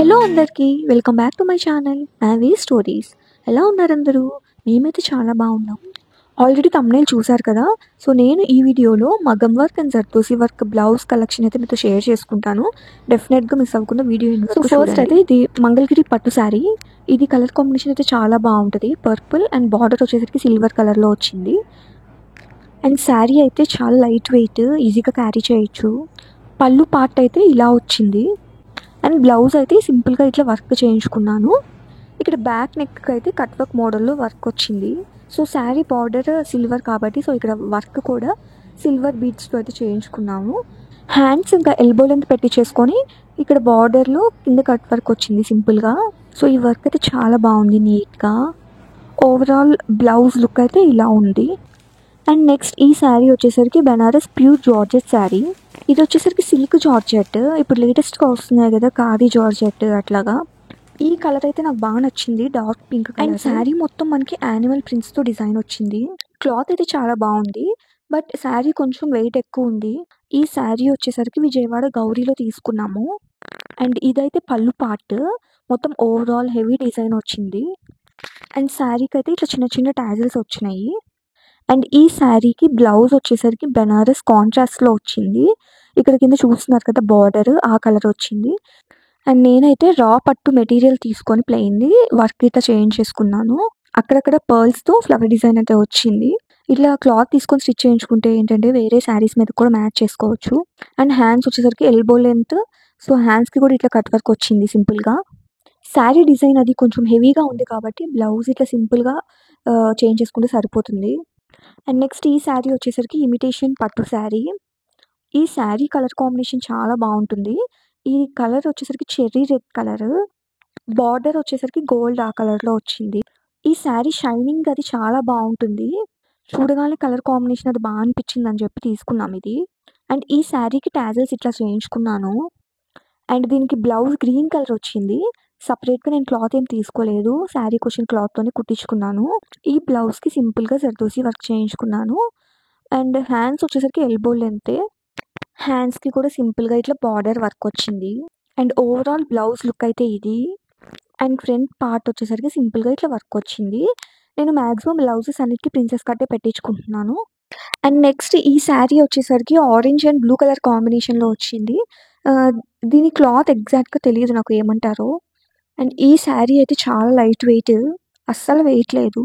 Hello అందరికీ welcome back to my channel navy stories. ఎలా ఉన్నారు అందరూ? మేమైతే చాలా బాగున్నాం. ఆల్రెడీ thumbnail చూసారు కదా. సో నేను ఈ వీడియోలో మగం వర్క్ అండ్ జర్దోసి వర్క్ బ్లౌజ్ కలెక్షన్ అయితే మీతో షేర్ చేసుకుంటాను. డెఫినెట్గా మిస్ అవ్వకుండా వీడియో. సో ఫస్ట్ అయితే ఇది మంగళగిరి పట్టు శారీ. ఇది కలర్ కాంబినేషన్ అయితే చాలా బాగుంటుంది. పర్పుల్ అండ్ బార్డర్ వచ్చేసరికి సిల్వర్ కలర్లో వచ్చింది. అండ్ శారీ అయితే చాలా లైట్ వెయిట్, ఈజీగా క్యారీ చేయొచ్చు. పళ్ళు పార్ట్ అయితే ఇలా వచ్చింది. అండ్ బ్లౌజ్ అయితే సింపుల్గా ఇట్లా వర్క్ చేయించుకున్నాను. ఇక్కడ బ్యాక్ నెక్ అయితే కట్ వర్క్ మోడల్లో వర్క్ వచ్చింది. సో శారీ బార్డర్ సిల్వర్ కాబట్టి సో ఇక్కడ వర్క్ కూడా సిల్వర్ బీడ్స్తో అయితే చేయించుకున్నాము. హ్యాండ్స్ ఇంకా ఎల్బో లెంత్ పెట్టి చేసుకొని ఇక్కడ బార్డర్లో కింద కట్ వర్క్ వచ్చింది సింపుల్గా. సో ఈ వర్క్ అయితే చాలా బాగుంది నీట్గా. ఓవరాల్ బ్లౌజ్ లుక్ అయితే ఇలా ఉంది. అండ్ నెక్స్ట్ ఈ శారీ వచ్చేసరికి బెనారస్ ప్యూర్ జార్జెట్ శారీ. ఇది వచ్చేసరికి సిల్క్ జార్జెట్. ఇప్పుడు లేటెస్ట్గా వస్తున్నాయి కదా ఖాదీ జార్జెట్ అట్లాగా. ఈ కలర్ అయితే నాకు బాగా నచ్చింది, dark pink colour. And sari మొత్తం మనకి యానిమల్ ప్రింట్స్తో డిజైన్ వచ్చింది. క్లాత్ అయితే చాలా బాగుంది, బట్ శారీ కొంచెం వెయిట్ ఎక్కువ ఉంది. ఈ శారీ వచ్చేసరికి విజయవాడ గౌరీలో తీసుకున్నాము. అండ్ ఇదైతే పళ్ళు పార్ట్, మొత్తం ఓవరాల్ హెవీ డిజైన్ వచ్చింది. అండ్ శారీకి అయితే ఇట్లా చిన్న చిన్న టాజిల్స్ వచ్చినాయి. అండ్ ఈ శారీకి బ్లౌజ్ వచ్చేసరికి బెనారస్ కాంట్రాస్ట్లో వచ్చింది. ఇక్కడ కింద చూస్తున్నారు కదా బార్డర్ ఆ కలర్ వచ్చింది. అండ్ నేనైతే రా పట్టు మెటీరియల్ తీసుకొని ప్లెయిన్ది వర్క్ ఇట్లా చేంజ్ చేసుకున్నాను. అక్కడక్కడ పర్ల్స్తో ఫ్లవర్ డిజైన్ అయితే వచ్చింది. ఇట్లా క్లాత్ తీసుకొని స్టిచ్ చేయించుకుంటే ఏంటంటే వేరే శారీస్ మీద కూడా మ్యాచ్ చేసుకోవచ్చు. అండ్ హ్యాండ్స్ వచ్చేసరికి ఎల్బో లెంత్, సో హ్యాండ్స్కి కూడా ఇట్లా కట్ వర్క్ వచ్చింది సింపుల్గా. శారీ డిజైన్ అది కొంచెం హెవీగా ఉంది కాబట్టి బ్లౌజ్ ఇట్లా సింపుల్గా చేంజ్ చేసుకుంటే సరిపోతుంది. అండ్ నెక్స్ట్ ఈ శారీ వచ్చేసరికి ఇమిటేషన్ పట్టు శారీ. ఈ శారీ కలర్ కాంబినేషన్ చాలా బాగుంటుంది. ఈ కలర్ వచ్చేసరికి చెర్రీ రెడ్ కలర్, బార్డర్ వచ్చేసరికి గోల్డ్ ఆ కలర్లో వచ్చింది. ఈ శారీ షైనింగ్ అది చాలా బాగుంటుంది. చూడగానే కలర్ కాంబినేషన్ అది బాగా అనిపించింది అని చెప్పి తీసుకున్నాం ఇది. అండ్ ఈ శారీకి టాజల్స్ ఇట్లా చేయించుకున్నాను. అండ్ దీనికి బ్లౌజ్ గ్రీన్ కలర్ వచ్చింది. సపరేట్గా నేను క్లాత్ ఏం తీసుకోలేదు, శారీకి వచ్చిన క్లాత్తోనే కుట్టించుకున్నాను. ఈ బ్లౌజ్కి సింపుల్గా జర్దోసి వర్క్ చేయించుకున్నాను. అండ్ హ్యాండ్స్ వచ్చేసరికి ఎల్బో లెంతే. హ్యాండ్స్కి కూడా సింపుల్గా ఇట్లా బార్డర్ వర్క్ వచ్చింది. అండ్ ఓవరాల్ బ్లౌజ్ లుక్ అయితే ఇది. అండ్ ఫ్రంట్ పార్ట్ వచ్చేసరికి సింపుల్గా ఇట్లా వర్క్ వచ్చింది. నేను మ్యాక్సిమం బ్లౌజెస్ అన్నిటికీ ప్రిన్సెస్ కట్టే పెట్టించుకుంటున్నాను. అండ్ నెక్స్ట్ ఈ శారీ వచ్చేసరికి ఆరెంజ్ అండ్ బ్లూ కలర్ కాంబినేషన్లో వచ్చింది. దీని క్లాత్ ఎగ్జాక్ట్గా తెలియదు నాకు ఏమంటారో. అండ్ ఈ శారీ అయితే చాలా లైట్ వెయిట్, అస్సలు వెయిట్ లేదు.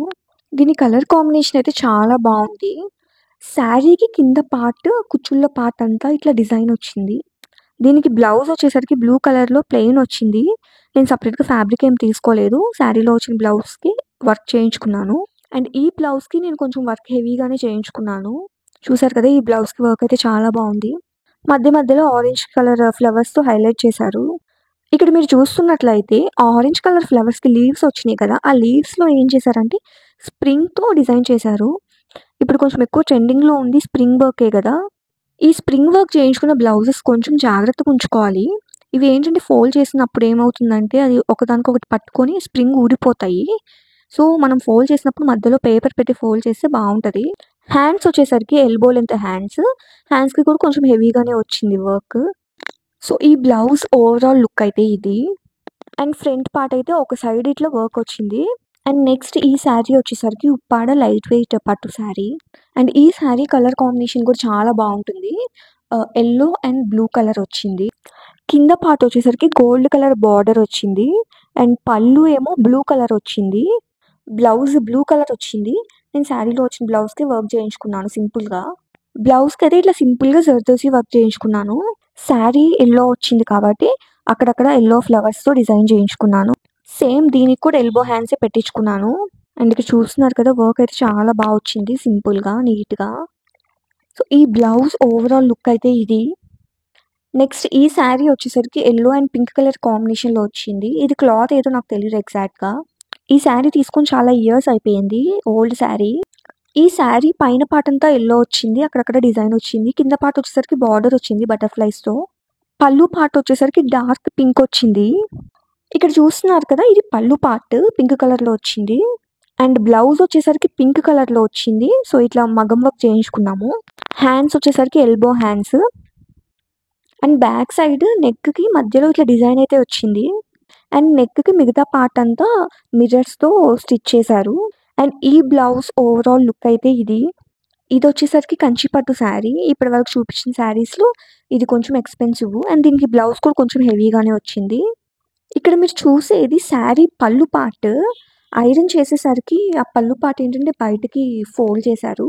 దీని కలర్ కాంబినేషన్ అయితే చాలా బాగుంది. శారీకి కింద పార్ట్ కుచ్చుళ్ళ పార్ట్ అంతా ఇట్లా డిజైన్ వచ్చింది. దీనికి బ్లౌజ్ వచ్చేసరికి బ్లూ కలర్లో ప్లెయిన్ వచ్చింది. నేను సపరేట్గా ఫ్యాబ్రిక్ ఏం తీసుకోలేదు, శారీలో వచ్చిన బ్లౌజ్కి వర్క్ చేయించుకున్నాను. అండ్ ఈ బ్లౌజ్కి నేను కొంచెం వర్క్ హెవీగానే చేయించుకున్నాను. చూసారు కదా ఈ బ్లౌజ్కి వర్క్ అయితే చాలా బాగుంది. మధ్య మధ్యలో ఆరెంజ్ కలర్ ఫ్లవర్స్తో హైలైట్ చేశారు. ఇక్కడ మీరు చూస్తున్నట్లయితే ఆరెంజ్ కలర్ ఫ్లవర్స్కి లీవ్స్ వచ్చినాయి కదా, ఆ లీవ్స్లో ఏం చేశారంటే స్ప్రింగ్తో డిజైన్ చేశారు. ఇప్పుడు కొంచెం ఎక్కువ ట్రెండింగ్లో ఉంది స్ప్రింగ్ వర్కే కదా. ఈ స్ప్రింగ్ వర్క్ చేయించుకున్న బ్లౌజెస్ కొంచెం జాగ్రత్తగా ఉంచుకోవాలి. ఇవి ఏంటంటే ఫోల్డ్ చేసినప్పుడు ఏమవుతుందంటే అది ఒకదానికొకటి పట్టుకొని స్ప్రింగ్ ఊడిపోతాయి. సో మనం ఫోల్డ్ చేసినప్పుడు మధ్యలో పేపర్ పెట్టి ఫోల్డ్ చేస్తే బాగుంటుంది. హ్యాండ్స్ వచ్చేసరికి ఎల్బో లెంత్ హ్యాండ్స్కి కూడా కొంచెం హెవీగానే వచ్చింది వర్క్. సో ఈ బ్లౌజ్ ఓవరాల్ లుక్ అయితే ఇది. అండ్ ఫ్రంట్ పార్ట్ అయితే ఒక సైడ్ ఇట్లా వర్క్ వచ్చింది. అండ్ నెక్స్ట్ ఈ శారీ వచ్చేసరికి ఉప్పాడ లైట్ వెయిట్ పట్టు శారీ. అండ్ ఈ శారీ కలర్ కాంబినేషన్ కూడా చాలా బాగుంటుంది. ఎల్లో అండ్ బ్లూ కలర్ వచ్చింది. కింద పార్ట్ వచ్చేసరికి గోల్డ్ కలర్ బార్డర్ వచ్చింది. అండ్ పళ్ళు ఏమో బ్లూ కలర్ వచ్చింది. బ్లౌజ్ బ్లూ కలర్ వచ్చింది. నేను శారీలో వచ్చిన బ్లౌజ్కి వర్క్ చేయించుకున్నాను సింపుల్గా. బ్లౌజ్కి అయితే ఇట్లా సింపుల్గా జర్దోసి వర్క్ చేయించుకున్నాను. శారీ ఎల్లో వచ్చింది కాబట్టి అక్కడక్కడ ఎల్లో ఫ్లవర్స్తో డిజైన్ చేయించుకున్నాను. సేమ్ దీనికి కూడా ఎల్బో హ్యాండ్సే పెట్టించుకున్నాను. అండ్ ఇక్కడ చూస్తున్నారు కదా వర్క్ అయితే చాలా బాగా వచ్చింది సింపుల్గా నీట్గా. సో ఈ బ్లౌజ్ ఓవరాల్ లుక్ అయితే ఇది. నెక్స్ట్ ఈ శారీ వచ్చేసరికి ఎల్లో అండ్ పింక్ కలర్ కాంబినేషన్లో వచ్చింది. ఇది క్లాత్ ఏదో నాకు తెలియదు ఎగ్జాక్ట్గా. ఈ శారీ తీసుకొని చాలా ఇయర్స్ అయిపోయింది, ఓల్డ్ శారీ. ఈ శారీ పైన పార్ట్ అంతా ఎల్లో వచ్చింది, అక్కడక్కడ డిజైన్ వచ్చింది. కింద పార్ట్ వచ్చేసరికి బార్డర్ వచ్చింది బటర్ఫ్లైస్తో. పళ్ళు పార్ట్ వచ్చేసరికి డార్క్ పింక్ వచ్చింది. ఇక్కడ చూస్తున్నారు కదా ఇది పళ్ళు పార్ట్ పింక్ కలర్లో వచ్చింది. అండ్ బ్లౌజ్ వచ్చేసరికి పింక్ కలర్లో వచ్చింది. సో ఇట్లా మగం వర్క్ చేయించుకున్నాము. హ్యాండ్స్ వచ్చేసరికి elbow hands. And back side నెక్కి మధ్యలో ఇట్లా డిజైన్ అయితే వచ్చింది. అండ్ నెక్‌కి మిగతా పార్ట్ అంతా మిర్రర్స్‌తో స్టిచ్ చేశారు. అండ్ ఈ బ్లౌజ్ ఓవరాల్ లుక్ అయితే ఇది. ఇదొచ్చేసరికి కంచి పట్టు శారీ. ఇప్పటి వరకు చూపించిన శారీస్‌లో ఇది కొంచెం ఎక్స్‌పెన్సివ్ అండ్ దీనికి బ్లౌజ్ కూడా కొంచెం హెవీగానే వచ్చింది. ఇక్కడ మీరు చూసేది శారీ పళ్ళు పార్ట్. ఐరన్ చేసేసరికి ఆ పళ్ళు పార్ట్ ఏంటంటే బయటకి ఫోల్డ్ చేశారు.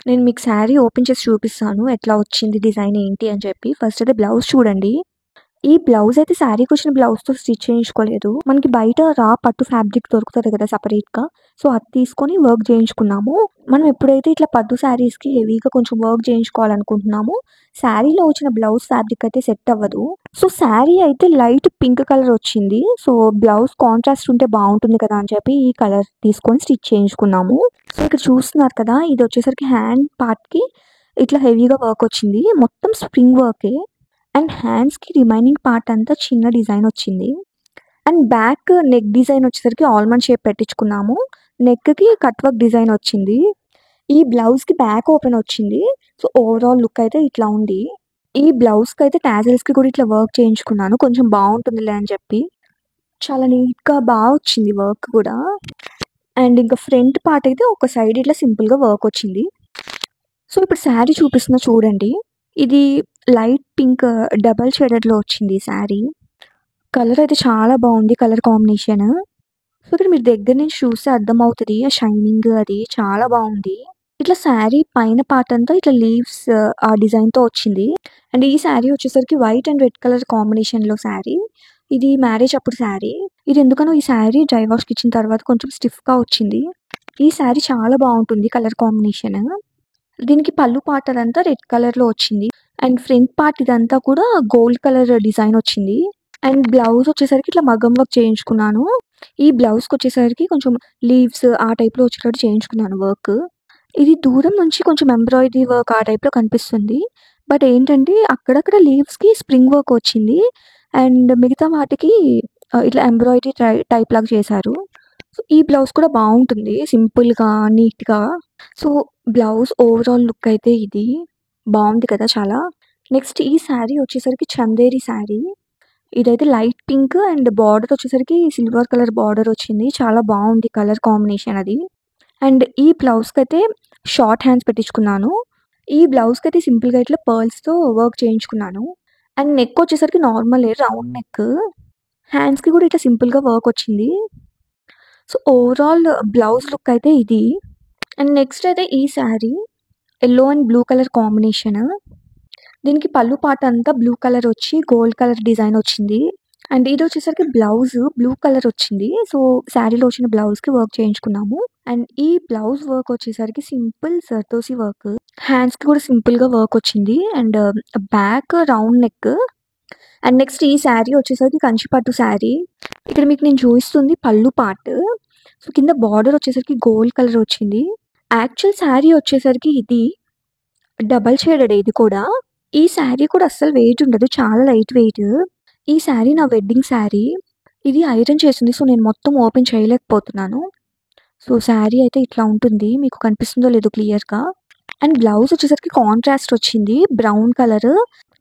నేను మీకు శారీ ఓపెన్ చేసి చూపిస్తాను. ఎట్లా వచ్చింది డిజైన్ ఏంటి అని చెప్పి. ఫస్ట్ అయితే బ్లౌజ్ చూడండి. ఈ బ్లౌజ్ అయితే శారీకొచ్చిన బ్లౌజ్‌తో స్టిచ్ చేయించుకోలేదు. మనకి బయట రా పట్టు ఫ్యాబ్రిక్ దొరుకుతది కదా సెపరేట్‌గా. సో, అది తీసుకొని వర్క్ చేయించుకున్నాము. మనం ఎప్పుడైతే ఇట్లా పట్టు శారీస్‌కి హెవీగా కొంచెం వర్క్ చేయించుకోవాలనుకుంటున్నామో, శారీలో వచ్చిన బ్లౌజ్ ఫ్యాబ్రిక్ అయితే సెట్ అవ్వదు. సో, శారీ అయితే లైట్ పింక్ కలర్ వచ్చింది. సో, బ్లౌజ్ కాంట్రాస్ట్ ఉంటే బావుంటుంది కదా అని చెప్పి ఈ కలర్ తీసుకొని స్టిచ్ చేయించుకున్నాము. సో, ఇక్కడ చూస్తున్నారు కదా! ఇదొచ్చేసరికి హ్యాండ్ పార్ట్‌కి ఇట్లా హెవీగా వర్క్ వచ్చింది. మొత్తం స్ప్రింగ్ వర్కే. అండ్ హ్యాండ్స్‌కి రిమైనింగ్ పార్ట్ అంతా చిన్న డిజైన్ వచ్చింది. అండ్ బ్యాక్ నెక్ డిజైన్ వచ్చేసరికి ఆల్మండ్ షేప్ పెట్టించుకున్నాము. నెక్‌కి కట్ వర్క్ డిజైన్ వచ్చింది. ఈ బ్లౌజ్‌కి బ్యాక్ ఓపెన్ వచ్చింది. సో, ఓవరాల్ లుక్ అయితే ఇట్లా ఉంది. ఈ బ్లౌజ్‌కైతే టాజిల్స్‌కి కూడా ఇట్లా వర్క్ చేయించుకున్నాను. కొంచెం బావుంటుందిలే అని చెప్పి. చాలా నీట్‌గా వచ్చింది వర్క్ కూడా. అండ్ ఇంకా ఫ్రంట్ పార్ట్ అయితే ఒక సైడ్ ఇట్లా సింపుల్‌గా వర్క్ వచ్చింది. సో, ఇప్పుడు శారీ చూపిస్తున్నా చూడండి. ఇది లైట్ పింక్ డబల్ షేడెడ్‌లో వచ్చింది ఈ శారీ. కలర్ అయితే చాలా బావుంది కలర్ కాంబినేషన్. సో, ఇక్కడ మీరు దగ్గర నుంచి చూస్తే అర్థమవుతది. ఆ షైనింగ్ అది చాలా బావుంది. ఇట్లా శారీ పైన పార్ట్ అంతా ఇట్లా లీవ్స్ ఆ డిజైన్‌తో వచ్చింది. అండ్ ఈ శారీ వచ్చేసరికి వైట్ అండ్ రెడ్ కలర్ కాంబినేషన్‌లో శారీ. ఇది మ్యారేజ్ అప్పుడు శారీ. ఇది ఎందుకనో ఈ శారీ డ్రై వాష్‌కి ఇచ్చిన తర్వాత కొంచెం స్టిఫ్‌గా వచ్చింది. ఈ శారీ చాలా బావుంటుంది కలర్ కాంబినేషన్. దీనికి పళ్ళు పార్ట్ అదంతా రెడ్ కలర్‌లో వచ్చింది. అండ్ ఫ్రంట్ పార్ట్ ఇదంతా కూడా గోల్డ్ కలర్ డిజైన్ వచ్చింది. అండ్ బ్లౌజ్ వచ్చేసరికి ఇట్లా మగ్గం వర్క్ చేయించుకున్నాను. ఈ బ్లౌజ్‌కొచ్చేసరికి కొంచెం లీవ్స్ ఆ టైప్‌లో వచ్చేటట్టు చేయించుకున్నాను వర్క్. ఇది దూరం నుంచి కొంచెం ఎంబ్రాయిడరీ వర్క్ ఆ టైప్‌లో కనిపిస్తుంది. బట్ ఏంటంటే అక్కడక్కడ లీవ్స్‌కి స్ప్రింగ్ వర్క్ వచ్చింది. అండ్ మిగతా వాటికి ఇట్లా ఎంబ్రాయిడరీ టైప్ లాగా చేశారు. సో, ఈ బ్లౌజ్ కూడా బావుంటుంది. సింపుల్‌గా, నీట్‌గా. సో, బ్లౌజ్ ఓవరాల్ లుక్ అయితే ఇది. బావుంది కదా చాలా. నెక్స్ట్ ఈ శారీ వచ్చేసరికి చందేరి శారీ. ఇదైతే లైట్ పింక్ అండ్ బార్డర్ వచ్చేసరికి సిల్వర్ కలర్ బార్డర్ వచ్చింది. చాలా బావుంది కలర్ కాంబినేషన్ అది. అండ్ ఈ బ్లౌజ్‌కైతే షార్ట్ హ్యాండ్స్ పెట్టించుకున్నాను. ఈ బ్లౌజ్‌కైతే సింపుల్‌గా ఇట్లా పర్ల్స్‌తో వర్క్ చేయించుకున్నాను. అండ్ నెక్ వచ్చేసరికి నార్మలే రౌండ్ నెక్. హ్యాండ్స్‌కి కూడా ఇట్లా సింపుల్‌గా వర్క్ వచ్చింది. సో, ఓవరాల్ బ్లౌజ్ లుక్ అయితే ఇది. అండ్ నెక్స్ట్ అయితే ఈ sari yellow and blue colour combination. దీనికి పళ్ళు పార్ట్ అంతా బ్లూ కలర్ వచ్చి గోల్డ్ కలర్ డిజైన్ వచ్చింది. అండ్ ఇది వచ్చేసరికి బ్లౌజ్ బ్లూ కలర్ వచ్చింది. సో, శారీలో వచ్చిన బ్లౌజ్‌కి వర్క్ చేయించుకున్నాము. అండ్ ఈ బ్లౌజ్ వర్క్ వచ్చేసరికి సింపుల్ జర్దోసి వర్క్. హ్యాండ్స్‌కి కూడా సింపుల్‌గా వర్క్ వచ్చింది. And back round neck. And next ఈ శారీ వచ్చేసరికి కంచి పట్టు శారీ. ఇక్కడ మీకు నేను చూపిస్తుంది పళ్ళు పార్ట్. సో, కింద బార్డర్ వచ్చేసరికి గోల్డ్ కలర్ వచ్చింది. యాక్చువల్ శారీ వచ్చేసరికి ఇది డబల్ షేడెడ్ ఇది కూడా. ఈ శారీ కూడా అస్సలు వెయిట్ ఉండదు. చాలా లైట్ వెయిట్. ఈ శారీ నా వెడ్డింగ్ శారీ. ఇది ఐరన్ చేసింది. సో, నేను మొత్తం ఓపెన్ చేయలేకపోతున్నాను. సో, శారీ అయితే ఇట్లా ఉంటుంది. మీకు కనిపిస్తుందో లేదో క్లియర్‌గా. అండ్ బ్లౌజ్ వచ్చేసరికి కాంట్రాస్ట్ వచ్చింది. Brown colour.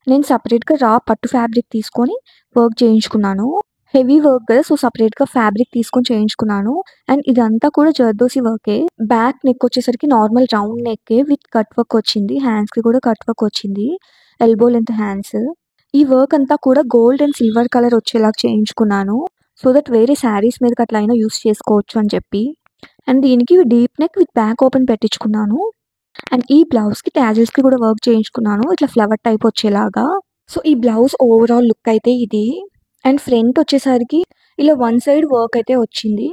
నేను సెపరేట్‌గా రా పట్టు ఫ్యాబ్రిక్ తీసుకొని వర్క్ చేయించుకున్నాను. హెవీ వర్క్ కదా! సో, సెపరేట్‌గా ఫ్యాబ్రిక్ తీసుకొని చేయించుకున్నాను. అండ్ ఇదంతా కూడా జర్దోసి వర్కే. బ్యాక్ నెక్ వచ్చేసరికి నార్మల్ రౌండ్ నెక్కే విత్ కట్ వర్క్ వచ్చింది. హ్యాండ్స్‌కి కూడా కట్ వర్క్ వచ్చింది. Elbow length hands. ఈ వర్క్ అంతా కూడా గోల్డ్ అండ్ సిల్వర్ కలర్ వచ్చేలాగా చేయించుకున్నాను. సో దట్ వేరే శారీస్ మీదకి అట్లా అయినా యూజ్ చేసుకోవచ్చు అని చెప్పి. అండ్ దీనికి deep neck with back open పెట్టించుకున్నాను. అండ్ ఈ బ్లౌజ్‌కి టాజిల్స్‌కి కూడా వర్క్ చేయించుకున్నాను. ఇట్లా ఫ్లవర్ టైప్ వచ్చేలాగా. సో, ఈ బ్లౌజ్ ఓవరాల్ లుక్ అయితే ఇది. అండ్ ఫ్రంట్ వచ్చేసరికి ఇలా వన్ సైడ్ వర్క్ అయితే వచ్చింది.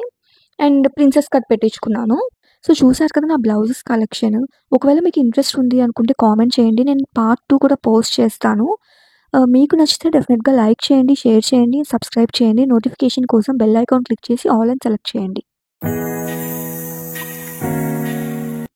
అండ్ ప్రిన్సెస్ కట్ పెట్టించుకున్నాను. సో, చూసారు కదా నా బ్లౌజెస్ కలెక్షన్. ఒకవేళ మీకు ఇంట్రెస్ట్ ఉంది అనుకుంటే కామెంట్ చేయండి. నేను పార్ట్ 2 కూడా పోస్ట్ చేస్తాను. మీకు నచ్చితే డెఫినిట్‌గా లైక్ చేయండి, షేర్ చేయండి, సబ్స్క్రైబ్ చేయండి. నోటిఫికేషన్ కోసం బెల్ ఐకాన్ క్లిక్ చేసి ఆల్ అని సెలెక్ట్ చేయండి.